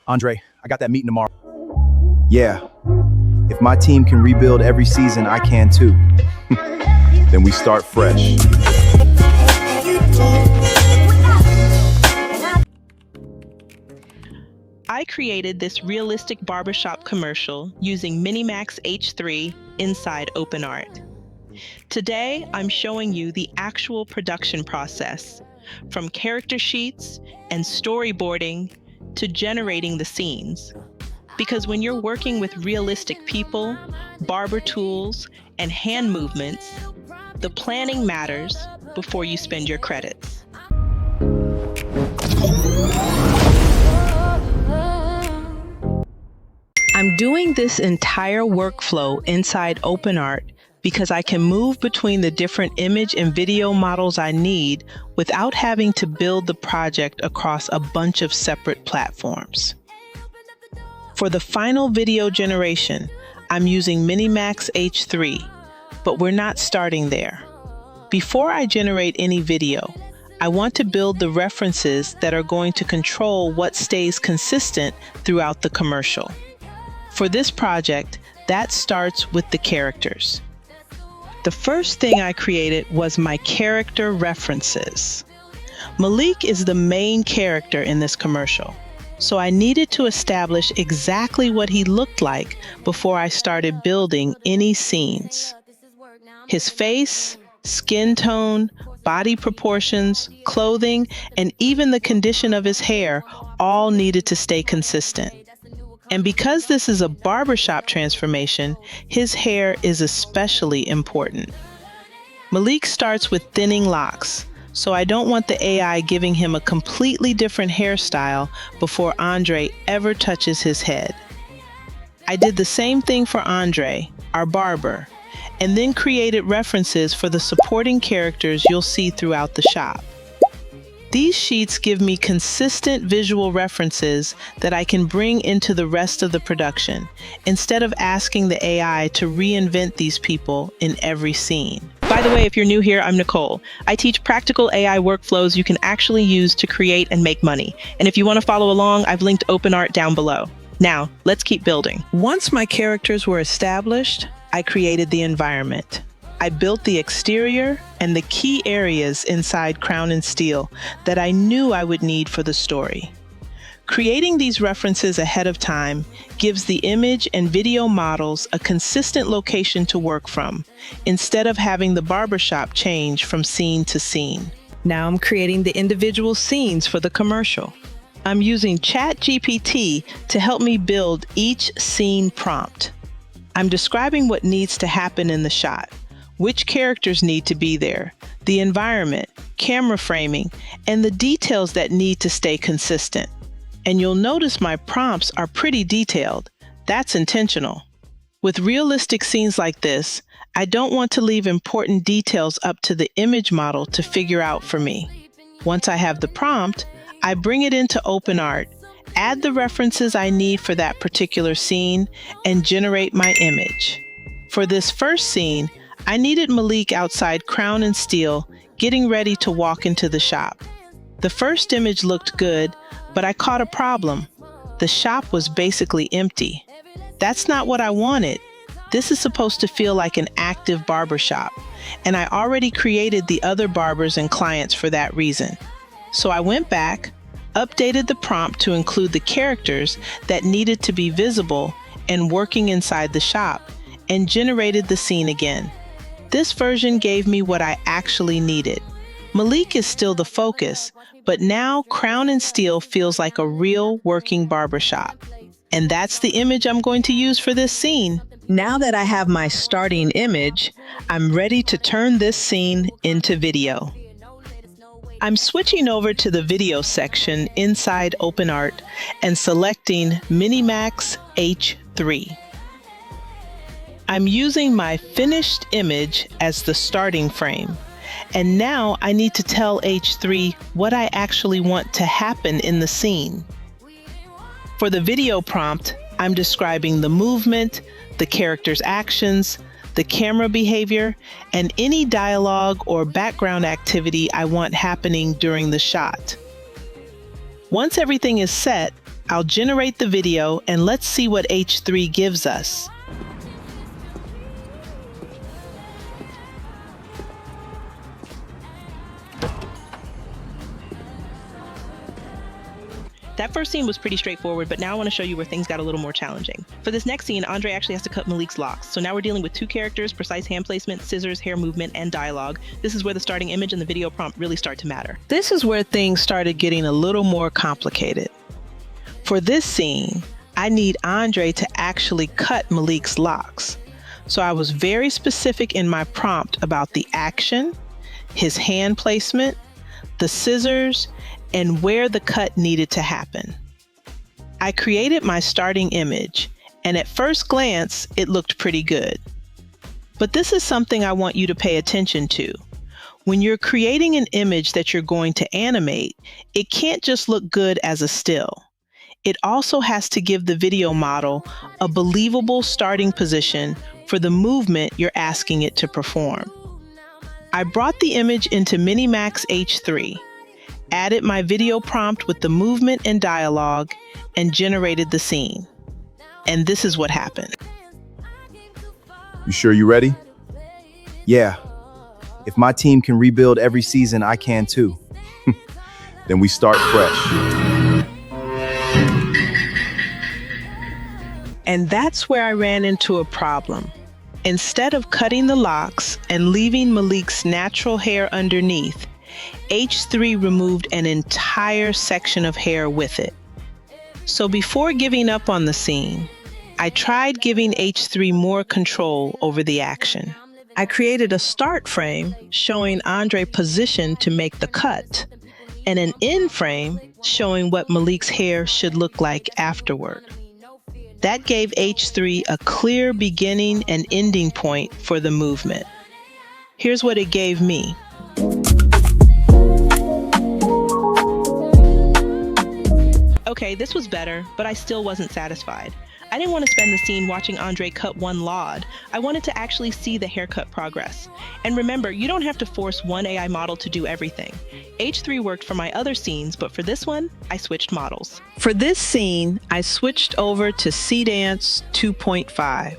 Andre, I got that meeting tomorrow. Yeah, if my team can rebuild every season, I can too. Then we start fresh. I created this realistic barbershop commercial using Minimax H3 inside OpenArt. Today, I'm showing you the actual production process, from character sheets and storyboarding to generating the scenes. Because when you're working with realistic people, barber tools, and hand movements, the planning matters before you spend your credits. I'm doing this entire workflow inside OpenArt because I can move between the different image and video models I need without having to build the project across a bunch of separate platforms. For the final video generation, I'm using Minimax H3, but we're not starting there. Before I generate any video, I want to build the references that are going to control what stays consistent throughout the commercial. For this project, that starts with the characters. The first thing I created was my character references. Malik is the main character in this commercial, so I needed to establish exactly what he looked like before I started building any scenes. His face, skin tone, body proportions, clothing, and even the condition of his hair all needed to stay consistent. And because this is a barbershop transformation, his hair is especially important. Malik starts with thinning locks, so I don't want the AI giving him a completely different hairstyle before Andre ever touches his head. I did the same thing for Andre, our barber, and then created references for the supporting characters you'll see throughout the shop. These sheets give me consistent visual references that I can bring into the rest of the production, instead of asking the AI to reinvent these people in every scene. By the way, if you're new here, I'm Nichole. I teach practical AI workflows you can actually use to create and make money. And if you want to follow along, I've linked OpenArt down below. Now, let's keep building. Once my characters were established, I created the environment. I built the exterior and the key areas inside Crown and Steel that I knew I would need for the story. Creating these references ahead of time gives the image and video models a consistent location to work from, instead of having the barbershop change from scene to scene. Now I'm creating the individual scenes for the commercial. I'm using ChatGPT to help me build each scene prompt. I'm describing what needs to happen in the shot, which characters need to be there, the environment, camera framing, and the details that need to stay consistent. And you'll notice my prompts are pretty detailed. That's intentional. With realistic scenes like this, I don't want to leave important details up to the image model to figure out for me. Once I have the prompt, I bring it into OpenArt, add the references I need for that particular scene, and generate my image. For this first scene, I needed Malik outside Crown and Steel, getting ready to walk into the shop. The first image looked good, but I caught a problem. The shop was basically empty. That's not what I wanted. This is supposed to feel like an active barbershop, and I already created the other barbers and clients for that reason. So I went back, updated the prompt to include the characters that needed to be visible and working inside the shop, and generated the scene again. This version gave me what I actually needed. Malik is still the focus, but now Crown and Steel feels like a real working barbershop. And that's the image I'm going to use for this scene. Now that I have my starting image, I'm ready to turn this scene into video. I'm switching over to the video section inside OpenArt and selecting Minimax H3. I'm using my finished image as the starting frame, and now I need to tell H3 what I actually want to happen in the scene. For the video prompt, I'm describing the movement, the character's actions, the camera behavior, and any dialogue or background activity I want happening during the shot. Once everything is set, I'll generate the video and let's see what H3 gives us. That first scene was pretty straightforward, but now I want to show you where things got a little more challenging. For this next scene, Andre actually has to cut Malik's locks. So now we're dealing with two characters, precise hand placement, scissors, hair movement, and dialogue. This is where the starting image and the video prompt really start to matter. This is where things started getting a little more complicated. For this scene, I need Andre to actually cut Malik's locks. So I was very specific in my prompt about the action, his hand placement, the scissors, and where the cut needed to happen. I created my starting image, and at first glance, it looked pretty good. But this is something I want you to pay attention to. When you're creating an image that you're going to animate, it can't just look good as a still. It also has to give the video model a believable starting position for the movement you're asking it to perform. I brought the image into Minimax H3, added my video prompt with the movement and dialogue, and generated the scene. And this is what happened. You sure you ready? Yeah. If my team can rebuild every season, I can too. Then we start fresh. And that's where I ran into a problem. Instead of cutting the locks and leaving Malik's natural hair underneath, H3 removed an entire section of hair with it. So before giving up on the scene, I tried giving H3 more control over the action. I created a start frame showing Andre positioned to make the cut, and an end frame showing what Malik's hair should look like afterward. That gave H3 a clear beginning and ending point for the movement. Here's what it gave me. Okay, this was better, but I still wasn't satisfied. I didn't want to spend the scene watching Andre cut one lod. I wanted to actually see the haircut progress. And remember, you don't have to force one AI model to do everything. H3 worked for my other scenes, but for this one, I switched models. For this scene, I switched over to Seedance 2.5.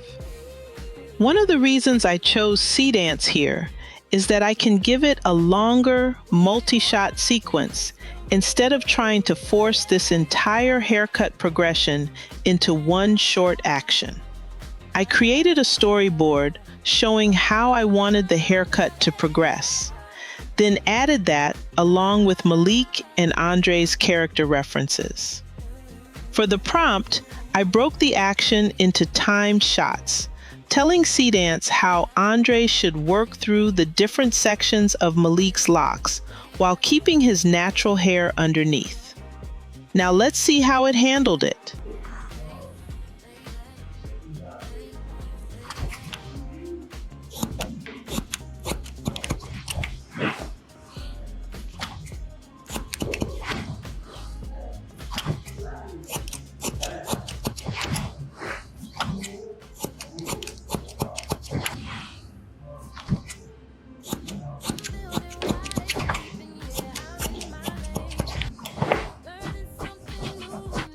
One of the reasons I chose Seedance here is that I can give it a longer, multi-shot sequence instead of trying to force this entire haircut progression into one short action. I created a storyboard showing how I wanted the haircut to progress, then added that along with Malik and Andre's character references. For the prompt, I broke the action into timed shots, telling Seedance how Andre should work through the different sections of Malik's locks while keeping his natural hair underneath. Now let's see how it handled it.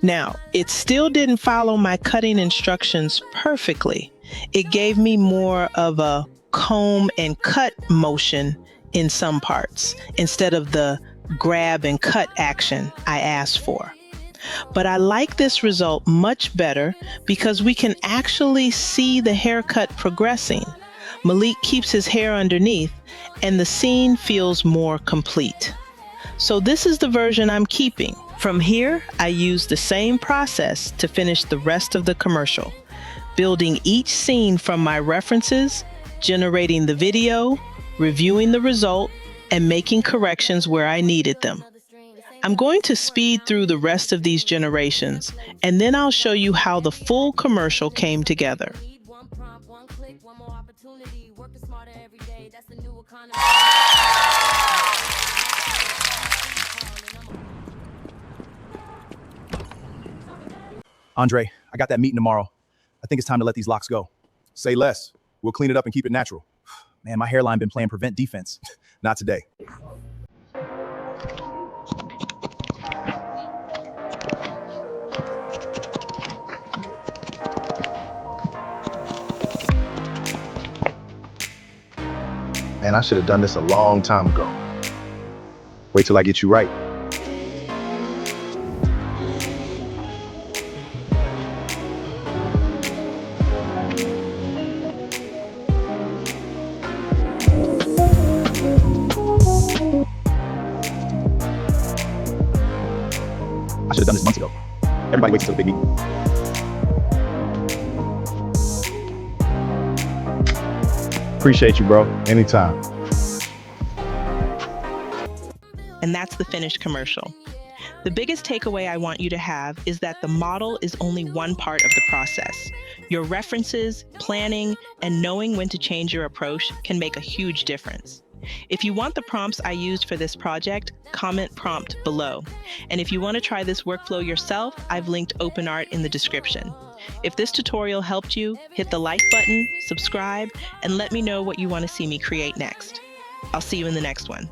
Now, it still didn't follow my cutting instructions perfectly. It gave me more of a comb and cut motion in some parts instead of the grab and cut action I asked for. But I like this result much better because we can actually see the haircut progressing. Malik keeps his hair underneath and the scene feels more complete. So this is the version I'm keeping. From here, I use the same process to finish the rest of the commercial, building each scene from my references, generating the video, reviewing the result, and making corrections where I needed them. I'm going to speed through the rest of these generations, and then I'll show you how the full commercial came together. Andre, I got that meeting tomorrow. I think it's time to let these locks go. Say less. We'll clean it up and keep it natural. Man, my hairline been playing prevent defense. Not today. Man, I should have done this a long time ago. Wait till I get you right. I should have done this months ago. Everybody waits until the big meeting. Appreciate you, bro. Anytime. And that's the finished commercial. The biggest takeaway I want you to have is that the model is only one part of the process. Your references, planning, and knowing when to change your approach can make a huge difference. If you want the prompts I used for this project, comment prompt below. And if you want to try this workflow yourself, I've linked OpenArt in the description. If this tutorial helped you, hit the like button, subscribe, and let me know what you want to see me create next. I'll see you in the next one.